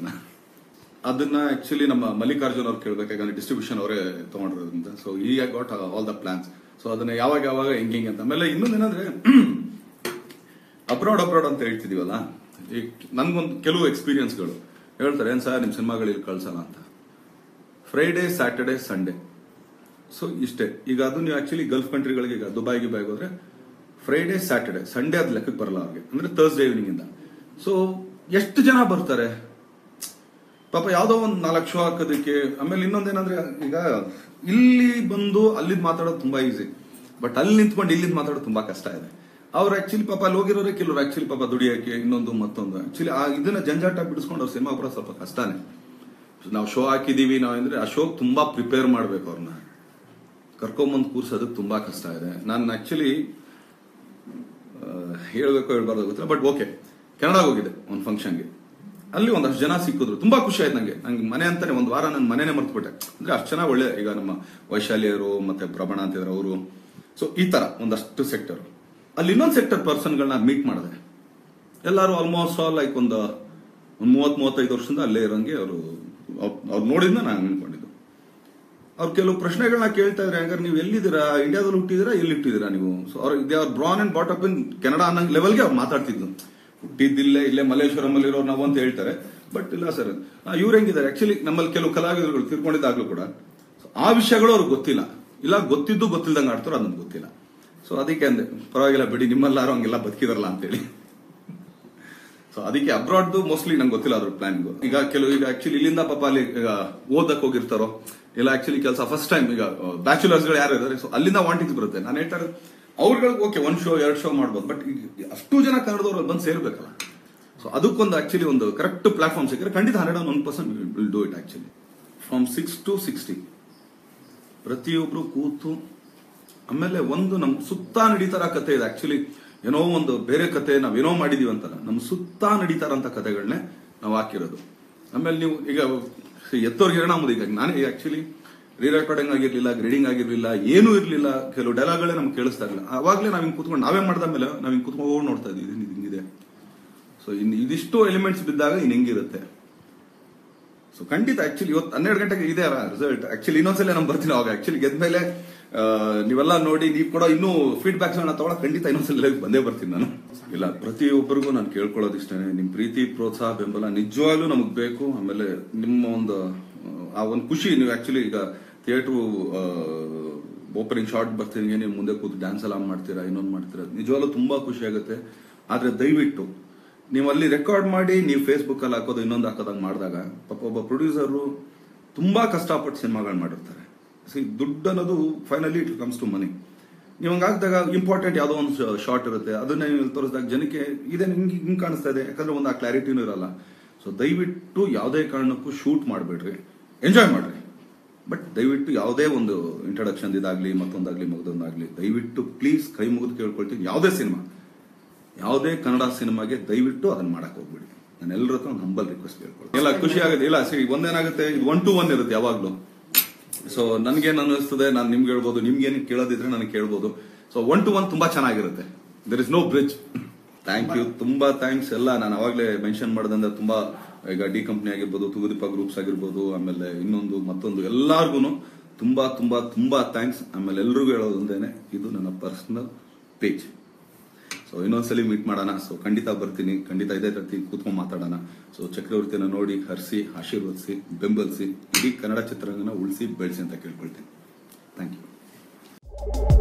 ಅದನ್ನ ಆಕ್ಚುಲಿ ನಮ್ಮ ಮಲ್ಲಿಕಾರ್ಜುನ್ ಅವ್ರು ಕೇಳ್ಬೇಕಾದ್ರೆ ಡಿಸ್ಟ್ರಿಬ್ಯೂಷನ್ ಅವರೇ ತಗೊಂಡಿರೋದ್ರಿಂದ. ಸೊ ಈ got all the plans. So ಅದನ್ನ ಯಾವಾಗ ಹೆಂಗೆ ಅಂತ. ಆಮೇಲೆ ಇನ್ನೊಂದೇನಂದ್ರೆ ಅಬ್ರಾಡ್ ಅಂತ ಹೇಳ್ತಿದೀವಲ್ಲ, ಈಗ ನನ್ಗೊಂದು ಕೆಲವು ಎಕ್ಸ್ಪೀರಿಯನ್ಸ್ಗಳು ಹೇಳ್ತಾರೆ, ಏನ್ ಸರ್ ನಿಮ್ ಸಿನಿಮಾಗಳಿಗೆ ಕಳ್ಸಲ್ಲ ಅಂತ. ಫ್ರೈಡೇ, ಸ್ಯಾಟರ್ಡೆ, ಸಂಡೇ, ಸೊ ಇಷ್ಟೇ. ಈಗ ಅದು ನೀವು ಆಕ್ಚುಲಿ ಗಲ್ಫ್ ಕಂಟ್ರಿಗಳಿಗೆ, ಈಗ ದುಬೈಗೆ ಹೋದ್ರೆ ಫ್ರೈಡೇ, ಸ್ಯಾಟರ್ಡೆ, ಸಂಡೇ ಅದ್ ಲೆಕ್ಕಕ್ಕೆ ಬರಲ್ಲ ಅವ್ರಿಗೆ, ಅಂದ್ರೆ ಥರ್ಸ್ಡೇ ಈವ್ನಿಂಗ್ ಇಂದ. ಸೊ ಎಷ್ಟು ಜನ ಬರ್ತಾರೆ ಪಾಪ, ಯಾವ್ದೋ ಒಂದು 4 ಶೋ ಹಾಕೋದಕ್ಕೆ. ಆಮೇಲೆ ಇನ್ನೊಂದೇನಂದ್ರೆ, ಈಗ ಇಲ್ಲಿ ಬಂದು ಅಲ್ಲಿದ್ ಮಾತಾಡೋದು ತುಂಬಾ ಈಸಿ, ಬಟ್ ಅಲ್ಲಿ ನಿಂತ್ಕೊಂಡು ಇಲ್ಲಿದ್ ಮಾತಾಡೋದು ತುಂಬಾ ಕಷ್ಟ ಇದೆ. ಅವ್ರು ಆಕ್ಚುಲಿ ಪಾಪ ಅಲ್ಲಿ ಹೋಗಿರೋರೆ ಕೆಲವರು ಆಕ್ಚುಲಿ ಪಾಪ ದುಡಿಯೋಕೆ ಇನ್ನೊಂದು ಮತ್ತೊಂದು ಆಕ್ಚುಲಿ ಇದನ್ನ ಜಂಜಾಟ ಬಿಡಿಸ್ಕೊಂಡು ಅವ್ರ ಸಿನಿಮಾ ಬರೋ ಸ್ವಲ್ಪ ಕಷ್ಟನೇ. ನಾವು ಶೋ ಹಾಕಿದೀವಿ ನಾವಂದ್ರೆ ಆ ಶೋ ತುಂಬಾ ಪ್ರಿಪೇರ್ ಮಾಡ್ಬೇಕು, ಅವ್ರನ್ನ ಕರ್ಕೊಂಬಂದು ಕೂರ್ಸೋದಕ್ಕೆ ತುಂಬಾ ಕಷ್ಟ ಇದೆ. ನಾನು ಆಕ್ಚುಲಿ ಹೇಳ್ಬೇಕು ಹೇಳ್ಬಾರ್ದು ಗೊತ್ತಿಲ್ಲ, ಬಟ್ ಓಕೆ, ಕೆನಡಾಗ ಹೋಗಿದ್ದೆ ಒಂದು ಫಂಕ್ಷನ್ಗೆ. ಅಲ್ಲಿ ಒಂದಷ್ಟು ಜನ ಸಿಕ್ಕಿದ್ರು, ತುಂಬಾ ಖುಷಿ ಆಯ್ತು ನಂಗೆ ಮನೆ ಅಂತಾನೆ ಒಂದು ವಾರ ನನ್ನ ಮನೆನೇ ಮರ್ತ್ಬಿಟ್ಟೆ. ಅಂದ್ರೆ ಅಷ್ಟು ಚೆನ್ನಾಗಿ ಒಳ್ಳೆ, ಈಗ ನಮ್ಮ ವೈಶಾಲಿಯರು ಮತ್ತೆ ಪ್ರಭಣ ಅಂತಿದ್ರು ಅವರು. ಸೊ ಈ ತರ ಒಂದಷ್ಟು ಸೆಕ್ಟರ್. ಅಲ್ಲಿ ಇನ್ನೊಂದು ಸೆಕ್ಟರ್ ಪರ್ಸನ್ಗಳನ್ನ ಮೀಟ್ ಮಾಡಿದೆ. ಎಲ್ಲರೂ ಆಲ್ಮೋಸ್ಟ್ ಆಲ್ ಲೈಕ್ ಒಂದು 30-35 ವರ್ಷದಿಂದ ಅಲ್ಲೇ ಇರೋಂಗೆ ಅವ್ರು ನೋಡಿದ್ನ ನಾನು ಅನ್ಕೊಂಡಿದ್ದು. ಅವ್ರು ಕೆಲವು ಪ್ರಶ್ನೆಗಳನ್ನ ಕೇಳ್ತಾ ಇದ್ರೆ, ಹಂಗಾರೆ ನೀವು ಎಲ್ಲಿದ್ದೀರಾ, ಇಂಡಿಯಾದಲ್ಲಿ ಹುಟ್ಟಿದಿರಾ, ಎಲ್ಲಿ ಹುಟ್ಟಿದಿರಾ ನೀವು? ಸೊ ಅವ್ರು born and brought up in Canada ಅನ್ನೋ ಲೆವೆಲ್ಗೆ ಅವ್ರು ಮಾತಾಡ್ತಿದ್ರು. ಇಲ್ಲೇ ಮಲ್ಲೇಶ್ವರಂ ಅಲ್ಲಿ ಇರೋರು ನಾವು ಅಂತ ಹೇಳ್ತಾರೆ, ಬಟ್ ಇಲ್ಲ ಸರ್ ಇವ್ರು ಹೆಂಗಿದ್ದಾರೆ. ಆಕ್ಚುಲಿ ನಮ್ಮಲ್ಲಿ ಕೆಲವು ಕಲಾವಿದರುಗಳು ತಿರ್ಕೊಂಡಿದ್ದಾಗ್ಲೂ ಕೂಡ ಆ ವಿಷಯಗಳು ಅವ್ರಿಗೆ ಗೊತ್ತಿಲ್ಲ, ಇಲ್ಲ ಗೊತ್ತಿದ್ದು ಗೊತ್ತಿಲ್ದಂಗೆ ಆಡ್ತಾರೋ ಅದು ನಮ್ಗೆ ಗೊತ್ತಿಲ್ಲ. ಸೊ ಅದಕ್ಕೆ ಅಂದೆ, ಪರವಾಗಿಲ್ಲ ಬಿಡಿ, ನಿಮ್ಮಲ್ಲಾರು ಹಂಗೆಲ್ಲ ಬದುಕಿದಾರಲ್ಲ ಅಂತೇಳಿ. ಸೊ ಅದಕ್ಕೆ ಅಬ್ರಾಡ್ದು ಮೋಸ್ಟ್ಲಿ ನಂಗೆ ಗೊತ್ತಿಲ್ಲ ಅದ್ರ ಪ್ಲಾನಿಂಗು. ಈಗ ಆಕ್ಚುಲಿ ಇಲ್ಲಿಂದ ಪಾಪ ಅಲ್ಲಿ ಈಗ ಓದಕ್ ಹೋಗಿರ್ತಾರೋ, ಇಲ್ಲ ಆಕ್ಚುಲಿ ಕೆಲಸ ಫಸ್ಟ್ ಟೈಮ್, ಈಗ ಬ್ಯಾಚುಲರ್ಸ್ ಗಳು ಯಾರು ಇದಾರೆ, ಸೊ ಅಲ್ಲಿಂದ ವಾಂಟಿಂಗ್ಸ್ ಬರುತ್ತೆ. ನಾನು ಹೇಳ್ತಾ ಇರೋದು ಅವ್ರಗಳಿಗೆ ಓಕೆ 1 ಶೋ 2 ಶೋ ಮಾಡ್ಬೋದು, ಬಟ್ ಅಷ್ಟು ಜನ ಕನ್ನಡದವ್ರು ಬಂದು ಸೇರ್ಬೇಕಲ್ಲ. ಸೊ ಅದಕ್ಕೊಂದು ಆಕ್ಚುಲಿ ಒಂದು ಕರೆಕ್ಟ್ ಪ್ಲಾಟ್ಫಾರ್ಮ್ ಸಿಕ್ಕರೆ ಖಂಡಿತ 101% will do it. Actually from 6 to 60 ಪ್ರತಿಯೊಬ್ರು ಕೂತು, ಆಮೇಲೆ ಒಂದು ನಮ್ ಸುತ್ತ ನಡೀತಾರ ಕತೆ ಇದೆ. ಆಕ್ಚುಲಿ ಏನೋ ಒಂದು ಬೇರೆ ಕತೆ ನಾವೇನೋ ಮಾಡಿದೀವಿ ಅಂತಲ್ಲ, ನಮ್ ಸುತ್ತ ನಡೀತಾರಂತ ಕತೆಗಳನ್ನೇ ನಾವು ಹಾಕಿರೋದು. ಆಮೇಲೆ ನೀವು ಈಗ ಎತ್ತೋರ್ಗೆ ನಮ್ಮದು ಈಗ ನಾನೇ ಆಕ್ಚುಲಿ ರೀರೆಕಾರ್ಡಿಂಗ್ ಆಗಿರ್ಲಿಲ್ಲ, ಗ್ರೇಡಿಂಗ್ ಆಗಿರ್ಲಿಲ್ಲ, ಏನೂ ಇರ್ಲಿಲ್ಲ. ಕೆಲವು ಡೈಲಾಗ್ಗಳೇ ನಮ್ಗೆ ಕೇಳಿಸ್ತಾ ಇರಲಿಲ್ಲ. ಅವಾಗಲೇ ನಾವ್ ಹಿಂಗ್ ಕೂತ್ಕೊಂಡು ನಾವೇ ಮಾಡ್ದ ಮೇಲೆ ನಾವ್ ಹಿಂಗ್ ಕೂತ್ಕೊಂಡು ನೋಡ್ತಾ ಇದೀವಿ ಇದು ಹಿಂಗಿದೆ. ಸೊ ಇದಿಷ್ಟು ಎಲಿಮೆಂಟ್ಸ್ ಬಿದ್ದಾಗ ಇನ್ ಹೆಂಗಿರುತ್ತೆ. ಸೊ ಖಂಡಿತ ಆಕ್ಚುಲಿ ಇವತ್ತು 12 ಗಂಟೆಗೆ ಇದೆ ರಿಸಲ್ಟ್. ಆಕ್ಚುಲಿ ಇನ್ನೊಂದ್ಸಲ ನಾನು ಬರ್ತೀನಿ ಅವಾಗ. ಆಕ್ಚುಲಿ ಗೆದ್ಮೇಲೆ ನೀವೆಲ್ಲ ನೋಡಿ ನೀವು ಕೂಡ ಇನ್ನೂ ಫೀಡ್ಬ್ಯಾಕ್ಸ್ ತಗೊಳಕ್ ಖಂಡಿತ ಇನ್ನೊಂದ್ಸಲ ಬಂದೇ ಬರ್ತೀನಿ ನಾನು. ಇಲ್ಲ, ಪ್ರತಿಯೊಬ್ಬರಿಗೂ ನಾನು ಕೇಳ್ಕೊಳ್ಳೋದು ಇಷ್ಟನೇ, ನಿಮ್ ಪ್ರೀತಿ, ಪ್ರೋತ್ಸಾಹ, ಬೆಂಬಲ ನಿಜವಾಗ್ಲೂ ನಮಗ್ ಬೇಕು. ಆಮೇಲೆ ನಿಮ್ಮ ಒಂದು ಆ ಒಂದು ಖುಷಿ, ನೀವು ಆಕ್ಚುಲಿ ಈಗ ಥಿಯೇಟರ್ ಓಪನಿಂಗ್ ಶಾರ್ಟ್ ಬರ್ತೀನಿ, ನೀವು ಮುಂದೆ ಕೂತು ಡ್ಯಾನ್ಸ್ ಎಲ್ಲ ಮಾಡ್ತೀರಾ, ಇನ್ನೊಂದು ಮಾಡ್ತೀರಾ, ನಿಜವಾಗ್ಲೂ ತುಂಬಾ ಖುಷಿ ಆಗುತ್ತೆ. ಆದ್ರೆ ದಯವಿಟ್ಟು ನೀವು ಅಲ್ಲಿ ರೆಕಾರ್ಡ್ ಮಾಡಿ ನೀವು ಫೇಸ್ಬುಕ್ ಅಲ್ಲಿ ಹಾಕೋದು ಇನ್ನೊಂದು ಹಾಕೋದಂಗ್ ಮಾಡಿದಾಗ ಪಾಪ ಒಬ್ಬ ಪ್ರೊಡ್ಯೂಸರು ತುಂಬಾ ಕಷ್ಟಪಟ್ಟು ಸಿನಿಮಾಗಳು ಮಾಡಿರ್ತಾರೆ. ದುಡ್ಡು ಅನ್ನೋದು ಫೈನಲಿ ಇಟ್ ಕಮ್ಸ್ ಟು ಮನಿ. ನೀವು ಹಂಗಾಗ್ದಾಗ ಇಂಪಾರ್ಟೆಂಟ್ ಯಾವುದೋ ಒಂದು ಶಾರ್ಟ್ ಇರುತ್ತೆ, ಅದನ್ನ ನೀವು ತೋರಿಸಿದಾಗ ಜನಕ್ಕೆ ಇದೇ ಹಿಂಗ್ ಕಾಣಿಸ್ತಾ ಇದೆ, ಯಾಕಂದ್ರೆ ಒಂದು ಆ ಕ್ಲಾರಿಟಿನೂ ಇರಲ್ಲ. ಸೊ ದಯವಿಟ್ಟು ಯಾವುದೇ ಕಾರಣಕ್ಕೂ ಶೂಟ್ ಮಾಡಬೇಡ್ರಿ, ಎಂಜಾಯ್ ಮಾಡ್ರಿ. ಬಟ್ ದಯವಿಟ್ಟು ಯಾವುದೇ ಒಂದು ಇಂಟ್ರಡಕ್ಷನ್ ಇದಾಗ್ಲಿ ಮತ್ತೊಂದಾಗ್ಲಿ ಮಗದೊಂದಾಗ್ಲಿ ದಯವಿಟ್ಟು ಪ್ಲೀಸ್ ಕೈ ಮುಗಿದು ಕೇಳ್ಕೊಳ್ತೀನಿ, ಯಾವುದೇ ಸಿನಿಮಾ, ಯಾವುದೇ ಕನ್ನಡ ಸಿನಿಮಾಗೆ ದಯವಿಟ್ಟು ಅದನ್ನ ಮಾಡಕ್ ಹೋಗ್ಬಿಡಿ. ನಾನು ಎಲ್ಲರ ಹತ್ರ ಒಂದು ಹಂಬಲ್ ರಿಕ್ವೆಸ್ಟ್ ಕೇಳ್ಕೊಳ್ತೀನಿ. ಇಲ್ಲ ಖುಷಿ ಆಗುತ್ತೆ. ಇಲ್ಲ ಸರಿ, ಒಂದೇನಾಗುತ್ತೆ, ಇದು 1 to 1 ಇರುತ್ತೆ ಯಾವಾಗ್ಲೂ. ಸೊ ನನ್ಗೇನ್ ಅನಿಸ್ತದೆ, ನಾನು ನಿಮ್ಗೆ ಹೇಳ್ಬೋದು, ನಿಮ್ಗೇನು ಕೇಳೋದಿದ್ರೆ ನನಗೆ ಕೇಳ್ಬೋದು. ಸೊ 1 to 1 ತುಂಬಾ ಚೆನ್ನಾಗಿರುತ್ತೆ. There is no bridge. Thank you, ತುಂಬಾ ಥ್ಯಾಂಕ್ಸ್ ಎಲ್ಲ. ನಾನು ಅವಾಗಲೇ ಮೆನ್ಷನ್ ಮಾಡೋದಂದ್ರೆ ತುಂಬಾ, ಈಗ ಡಿ ಕಂಪ್ನಿ ಆಗಿರ್ಬೋದು, ತುಗುದೀಪ ಗ್ರೂಪ್ಸ್ ಆಗಿರ್ಬೋದು, ಆಮೇಲೆ ಇನ್ನೊಂದು ಮತ್ತೊಂದು ಎಲ್ಲಾರ್ಗು ತುಂಬಾ ತುಂಬಾ ತುಂಬಾ ಥ್ಯಾಂಕ್ಸ್. ಆಮೇಲೆ ಎಲ್ರಿಗೂ ಹೇಳೋದೊಂದೇನೆ, ಇದು ನನ್ನ ಪರ್ಸನಲ್ ಪೇಜ್. ಸೊ ಇನ್ನೊಂದ್ಸಲಿ ಮೀಟ್ ಮಾಡೋಣ. ಸೊ ಖಂಡಿತ ಬರ್ತೀನಿ, ಖಂಡಿತ ಇದೇ ರೀತಿ ಕೂತ್ಕೊಂಡು ಮಾತಾಡೋಣ. ಸೊ ಚಕ್ರವರ್ತಿನ ನೋಡಿ ಹರಿಸಿ, ಆಶೀರ್ವದಿಸಿ, ಬೆಂಬಲಿಸಿ, ಇಡೀ ಕನ್ನಡ ಚಿತ್ರರಂಗನ ಉಳಿಸಿ ಬೆಳೆಸಿ ಅಂತ ಕೇಳ್ಕೊಳ್ತೀನಿ. Thank you. ಧನ್ಯವಾದಗಳು.